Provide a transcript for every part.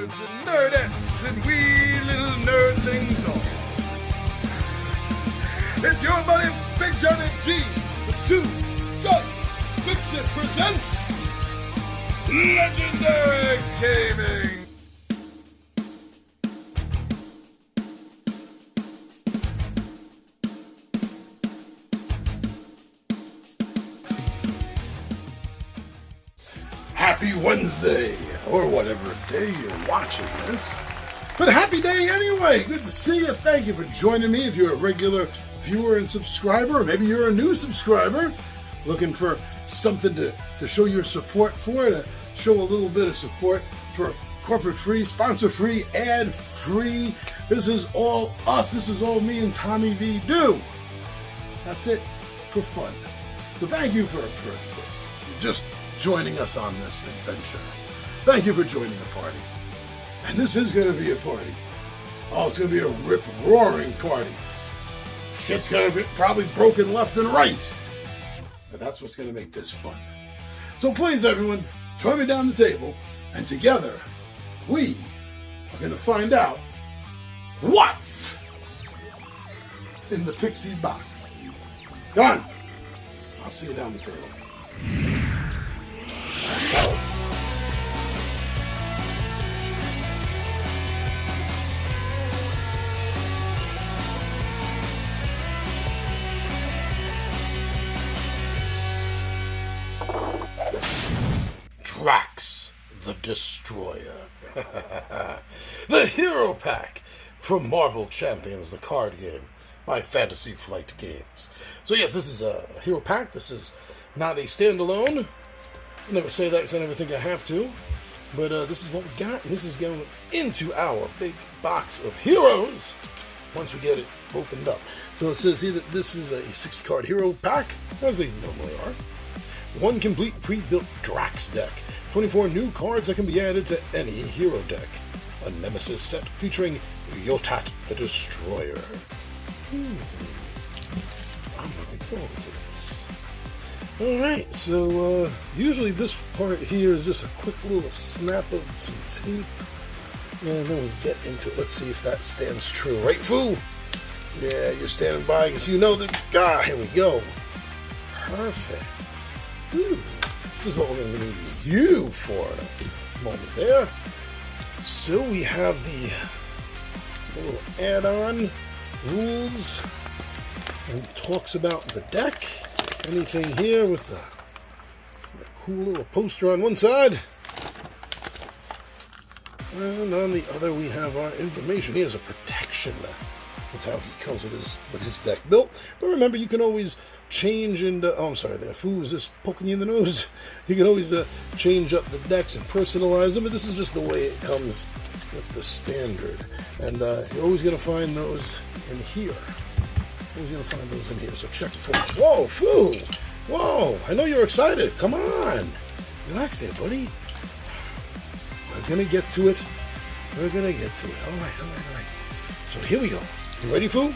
nerds and nerdettes and wee little nerdlings all. It's your buddy Big Johnny G, the Two Gun Pixie presents Legendary Gaming. Happy Wednesday, or whatever day you're watching this. But a happy day anyway. Good to see you. Thank you for joining me. If you're a regular viewer and subscriber, or maybe you're a new subscriber looking for something to show your support for, to show a little bit of support for corporate-free, sponsor-free, ad-free. This is all us. This is all me and Tommy V do. That's it for fun. So thank you for just joining us on this adventure. Thank you for joining the party. And this is going to be a party. Oh, it's going to be a rip-roaring party. Shit's going to be probably broken left and right. But that's what's going to make this fun. So please, everyone, join me down the table, and together, we are going to find out what's in the Pixie's box. Come on. I'll see you down the table. Drax the Destroyer. The Hero Pack from Marvel Champions, the card game by Fantasy Flight Games. So yes, this is a Hero Pack. This is not a standalone. I never say that because I never think I have to. But this is what we got. And this is going into our big box of heroes once we get it opened up. So it says here that this is a 6-card hero pack, as they normally are. One complete pre-built Drax deck. 24 new cards that can be added to any hero deck. A Nemesis set featuring Yotat the Destroyer. I'm looking forward to this. Alright, so usually this part here is just a quick little snap of some tape. And then we get into it. Let's see if that stands true. Right, Foo? Yeah, you're standing by because you know that. Ah, here we go. Perfect. Ooh, this is what we're going to need you for in a moment there. So we have the little add-on rules. And it talks about the deck. Anything here with the cool little poster on one side. And on the other we have our information. He has a protection. That's how he comes with his deck built. But remember, you can always change and oh, I'm sorry, there, Foo, is this poking you in the nose? You can always change up the decks and personalize them, but this is just the way it comes with the standard. And you're always going to find those in here. Always going to find those in here, so check for it. Whoa, Foo! Whoa, I know you're excited. Come on. Relax there, buddy. We're going to get to it. We're going to get to it. All right. So here we go. You ready, Foo?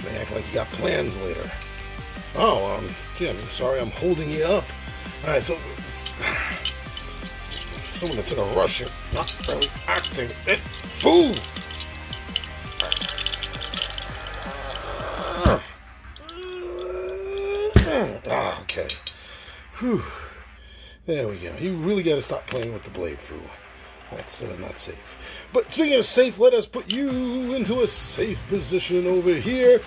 They act like you got plans later. Oh, Jim, I'm sorry I'm holding you up. Alright, so someone that's in a rush here, not really acting. Foo! Okay. Whew. There we go. You really got to stop playing with the blade, Foo. That's not safe. But speaking of safe, let us put you into a safe position over here.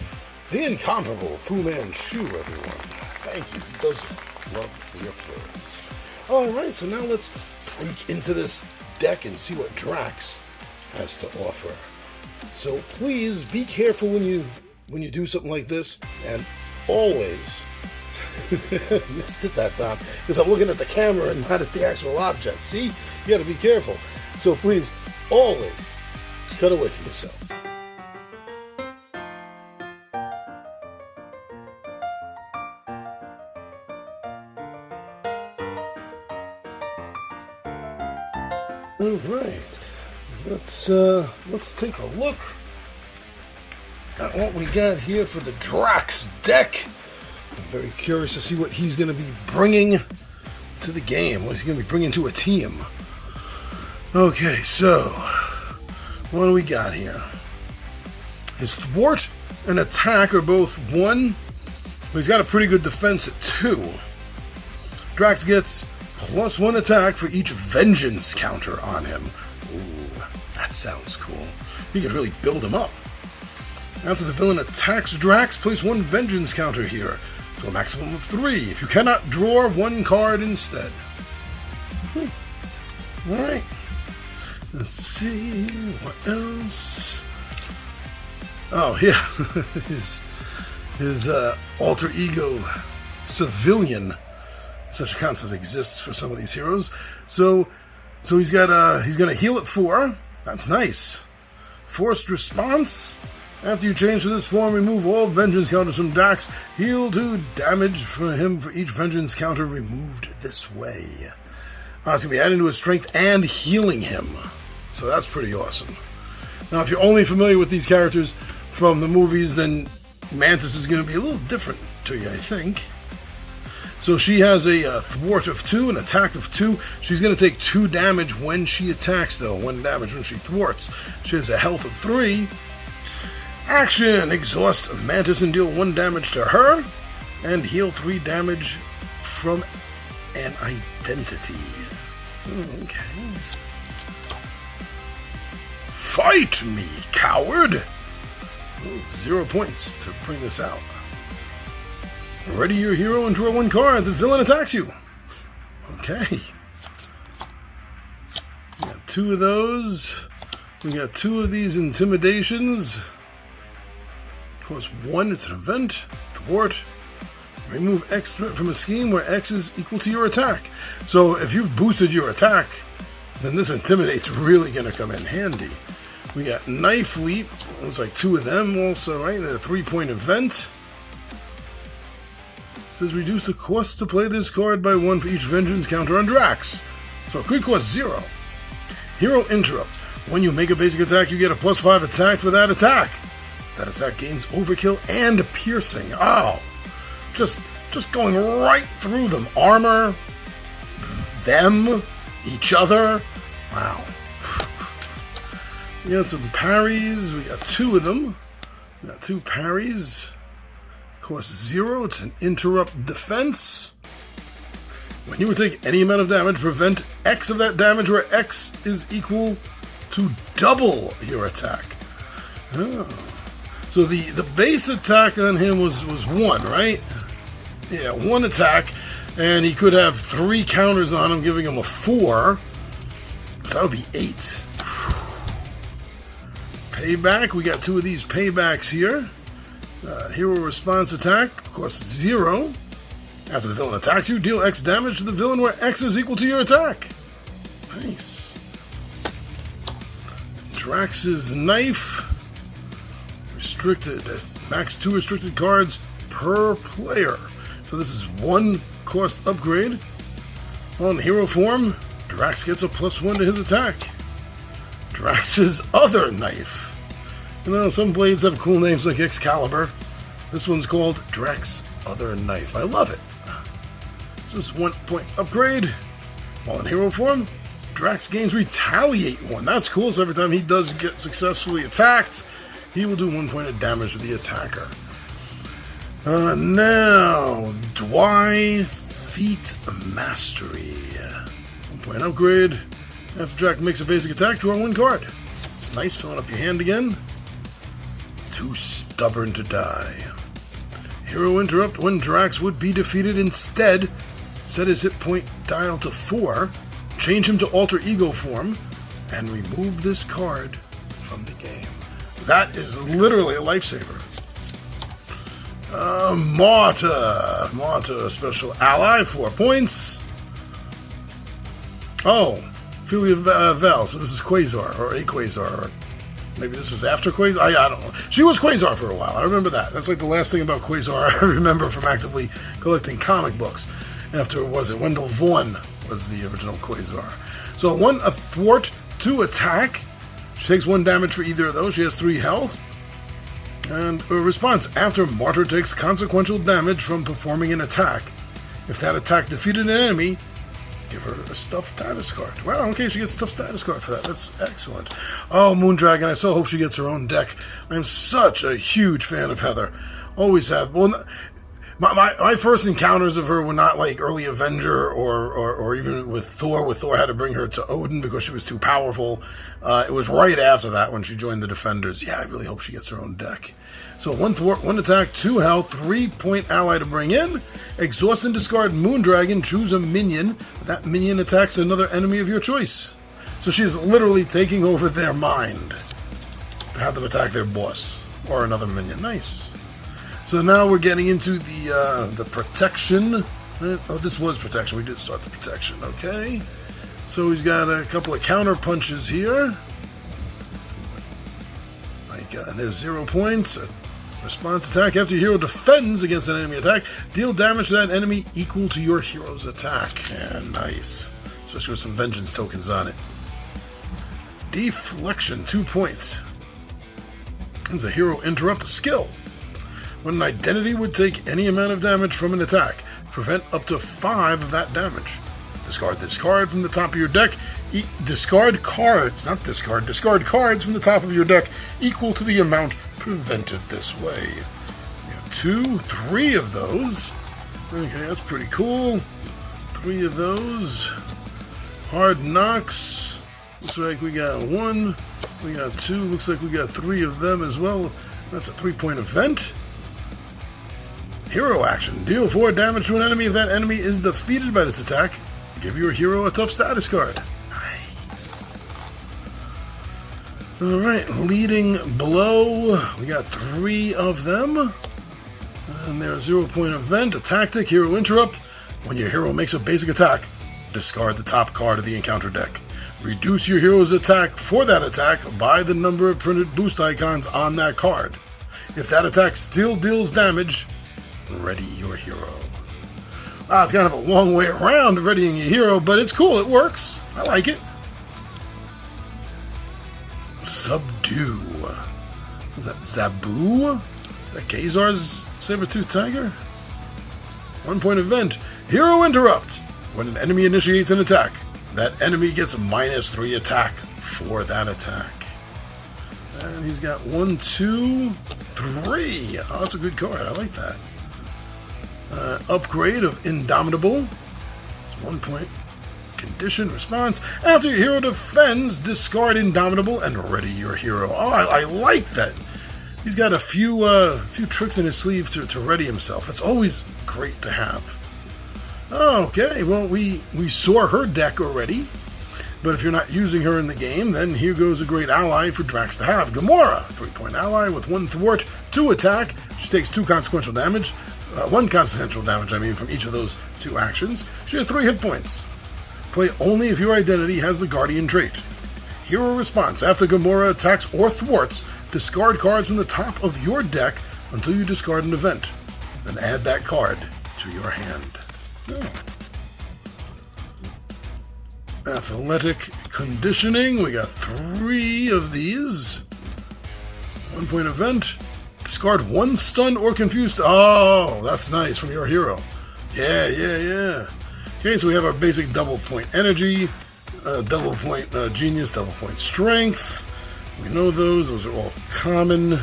The incomparable Fu Manchu, everyone. Thank you. He does love the applause. Alright, so now let's peek into this deck and see what Drax has to offer. So please be careful when you do something like this, and always missed it that time because I'm looking at the camera and not at the actual object. See? You gotta be careful. So please, always cut away from yourself. Alright. Let's take a look at what we got here for the Drax deck. I'm very curious to see what he's going to be bringing to the game. What he's going to be bringing to a team. Okay, so what do we got here? His thwart and attack are both 1, but he's got a pretty good defense at 2. Drax gets +1 attack for each vengeance counter on him. Ooh, that sounds cool. You could really build him up. After the villain attacks Drax, place 1 vengeance counter here, to a maximum of 3. If you cannot, draw 1 card instead. Alright. Let's see, what else? Oh, yeah. his alter ego, Civilian. Such a concept exists for some of these heroes. So he's got he's gonna heal at 4. That's nice. Forced response. After you change to this form, remove all vengeance counters from Drax. Heal 2 damage for him for each vengeance counter removed this way. It's going to be adding to his strength and healing him. So that's pretty awesome. Now, if you're only familiar with these characters from the movies, then Mantis is going to be a little different to you, I think. So she has a thwart of 2, an attack of 2. She's going to take 2 damage when she attacks, though. 1 damage when she thwarts. She has a health of 3. Action! Exhaust Mantis and deal 1 damage to her. And heal 3 damage from an identity. Okay. Fight me, coward! 0 points to bring this out. Ready your hero and draw 1 card. The villain attacks you. Okay. We got 2 of those. We got 2 of these intimidations. Of course, 1, it's an event. Thwart. Remove X threat from a scheme where X is equal to your attack. So if you've boosted your attack, then this Intimidate's really going to come in handy. We got Knife Leap. Looks like 2 of them also, right? They're a 3-point event. It says reduce the cost to play this card by 1 for each vengeance counter on Drax. So it could cost 0. Hero Interrupt. When you make a basic attack, you get a +5 attack for that attack. That attack gains overkill and piercing. Oh, just going right through them. Armor, them, each other. Wow. We got some parries. We got 2 of them. We got 2 parries. Cost 0. It's an interrupt defense. When you would take any amount of damage, prevent X of that damage where X is equal to double your attack. Oh. So the base attack on him was 1, right? Yeah, 1 attack, and he could have 3 counters on him, giving him a 4. So that would be 8. Payback, we got 2 of these paybacks here. Hero response attack, costs 0. After the villain attacks you, deal X damage to the villain where X is equal to your attack. Nice. Drax's Knife. Restricted. Max 2 restricted cards per player. So this is 1 cost upgrade. On hero form, Drax gets a +1 to his attack. Drax's Other Knife. You know, some blades have cool names like Excalibur. This one's called Drax Other Knife. I love it. This is 1-point upgrade. While in hero form, Drax gains Retaliate 1. That's cool. So every time he does get successfully attacked, he will do 1 point of damage to the attacker. Now, Dwy Feet Mastery. 1-point upgrade. After Drax makes a basic attack, draw 1 card. It's nice filling up your hand again. Too stubborn to die. Hero Interrupt. When Drax would be defeated, instead, set his hit point dial to 4, change him to alter ego form, and remove this card from the game. That is literally a lifesaver. Marta. Marta, special ally, 4 points. Oh, Philia Val. So this is Quasar, or a Quasar, or maybe this was after Quasar. I don't know. She was Quasar for a while. I remember that. That's like the last thing about Quasar I remember from actively collecting comic books. After, was it Wendell Vaughn was the original Quasar. So 1 a thwart, 2 attack. She takes 1 damage for either of those. She has 3 health. And a response. After Martyr takes consequential damage from performing an attack. If that attack defeated an enemy, Give her a stuffed status card. Wow, okay, she gets a stuffed status card for that. That's excellent. Oh, Moondragon, I so hope she gets her own deck. I'm such a huge fan of Heather. Always have. Well, my first encounters of her were not like early Avenger or even with Thor. With Thor, I had to bring her to Odin because she was too powerful. It was right after that when she joined the Defenders. Yeah, I really hope she gets her own deck. So 1 thwart, 1 attack, 2 health, 3-point ally to bring in. Exhaust and discard Moondragon. Choose a minion. That minion attacks another enemy of your choice. So she's literally taking over their mind to have them attack their boss or another minion. Nice. So now we're getting into the protection. Oh, this was protection. We did start the protection. Okay. So he's got a couple of counter punches here. And there's 0 points. Response attack. After your hero defends against an enemy attack, deal damage to that enemy equal to your hero's attack. Yeah, nice. Especially with some vengeance tokens on it. Deflection, 2 points. There's a hero interrupt skill. When an identity would take any amount of damage from an attack, prevent up to 5 of that damage. Discard this card from the top of your deck. Discard cards from the top of your deck equal to the amount prevented this way. We got 2, 3 of those. Okay, that's pretty cool. 3 of those. Hard knocks. Looks like we got 1. We got 2. Looks like we got 3 of them as well. That's a 3-point event. Hero action. Deal 4 damage to an enemy. If that enemy is defeated by this attack, give your hero a tough status card. Nice. Alright, leading blow. We got 3 of them. And their 0-point event. A tactic, hero interrupt. When your hero makes a basic attack, discard the top card of the encounter deck. Reduce your hero's attack for that attack by the number of printed boost icons on that card. If that attack still deals damage, ready your hero. It's kind of a long way around readying your hero, but it's cool. It works. I like it. Subdue. Is that Zabu? Is that Kazar's saber-tooth tiger? 1-point event. Hero interrupt. When an enemy initiates an attack, that enemy gets a -3 attack for that attack. And he's got 1, 2, 3. Oh, that's a good card. I like that. Upgrade of Indomitable. 1 point. Condition response. After your hero defends, discard Indomitable and ready your hero. Oh, I like that. He's got a few tricks in his sleeve to ready himself. That's always great to have. Okay, well, we saw her deck already. But if you're not using her in the game, then here goes a great ally for Drax to have. Gamora, 3-point ally with 1 thwart, 2 attack. She takes 2 consequential damage. 1 consequential damage, from each of those 2 actions. She has 3 hit points. Play only if your identity has the Guardian trait. Hero response. After Gamora attacks or thwarts, discard cards from the top of your deck until you discard an event. Then add that card to your hand. Oh. Athletic conditioning. We got 3 of these. 1-point event. Discard 1 stun or confused. Oh, that's nice from your hero. Yeah. Okay, so we have our basic double point energy, double point genius, double point strength. We know those. Those are all common.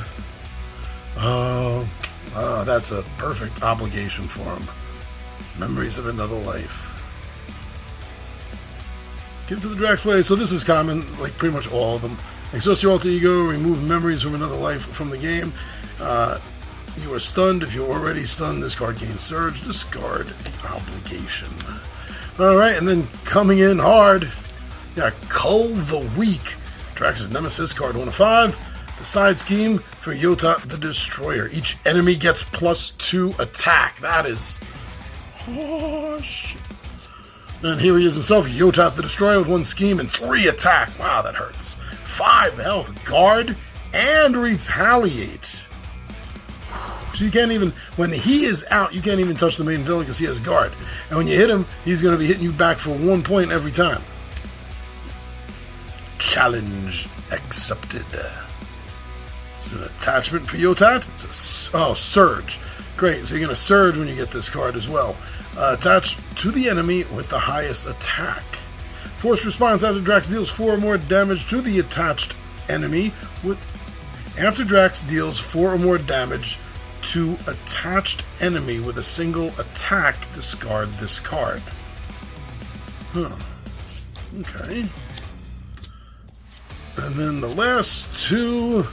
That's a perfect obligation for him. Memories of another life. Give to the Drax play. So this is common, like pretty much all of them. Exhaust your alter ego, remove memories from another life from the game. You are stunned. If you're already stunned, this card gains surge. Discard the obligation. Alright, and then coming in hard, yeah, Cull the Weak. Drax's Nemesis, card 1 of 5. The side scheme for Yotat the Destroyer. Each enemy gets +2 attack. That is... oh, shit. And here he is himself, Yotat the Destroyer with 1 scheme and 3 attack. Wow, that hurts. 5 health, guard, and retaliate. So you can't even, when he is out, you can't even touch the main villain because he has guard. And when you hit him, he's going to be hitting you back for 1 point every time. Challenge accepted. This is an attachment for Yotat. It's a, surge. Great, so you're going to surge when you get this card as well. attached to the enemy with the highest attack. Force response after Drax deals 4 or more damage to the attached enemy. After Drax deals 4 or more damage to attached enemy with a single attack, discard this card. Okay. And then the last 2.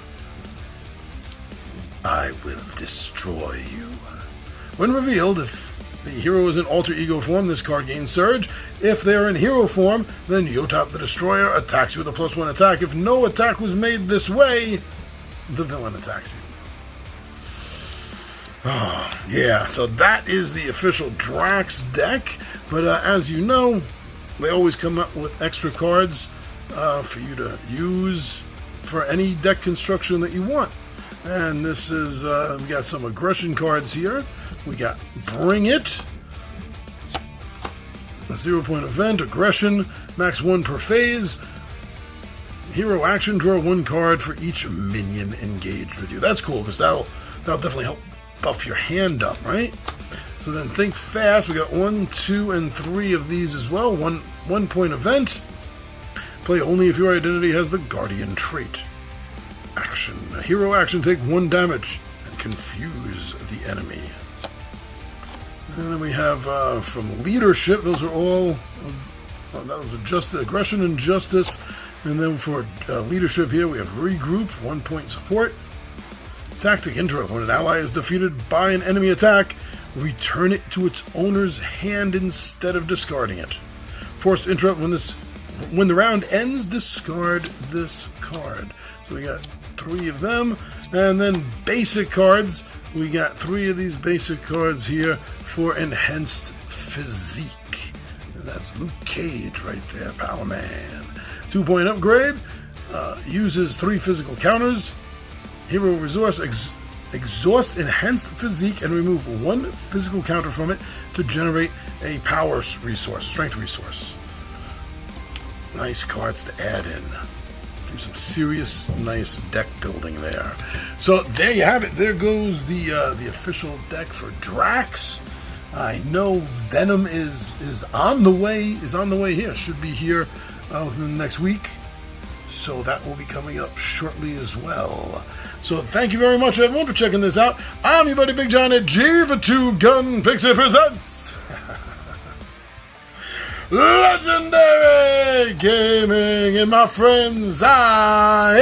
I will destroy you. When revealed, if the hero is in alter ego form, this card gains Surge. If they're in hero form, then Yotop the Destroyer attacks you with a +1 attack. If no attack was made this way, the villain attacks you. Oh, yeah, so that is the official Drax deck. But as you know, they always come up with extra cards for you to use for any deck construction that you want. And this is, we got some aggression cards here. We got Bring It, a 0-point event, aggression, max 1 per phase. Hero action, draw 1 card for each minion engaged with you. That's cool, because that'll definitely help buff your hand up, right? So then think fast. We got 1, 2, and 3 of these as well. 1-point event. Play only if your identity has the Guardian trait. Action. A hero action, take 1 damage and confuse the enemy. And then we have from Leadership, those are all, that was just aggression and justice. And then for Leadership here, we have Regroup, 1-point support. Tactic Interrupt. When an ally is defeated by an enemy attack, return it to its owner's hand instead of discarding it. Force Interrupt. When the round ends, discard this card. So we got 3 of them. And then basic cards. We got 3 of these basic cards here for Enhanced Physique. And that's Luke Cage right there, Power Man. 2-point upgrade. Uses 3 physical counters. Hero resource. Exhaust Enhanced Physique and remove 1 physical counter from it to generate a power resource, strength resource. Nice cards to add in. Do some serious, nice deck building there. So there you have it. There goes the official deck for Drax. I know Venom is on the way. Here. Should be here within the next week. So that will be coming up shortly as well. So thank you very much, everyone, for checking this out. I'm your buddy Big John at G for 2 Gun Pixie Presents Legendary Gaming, and my friends, I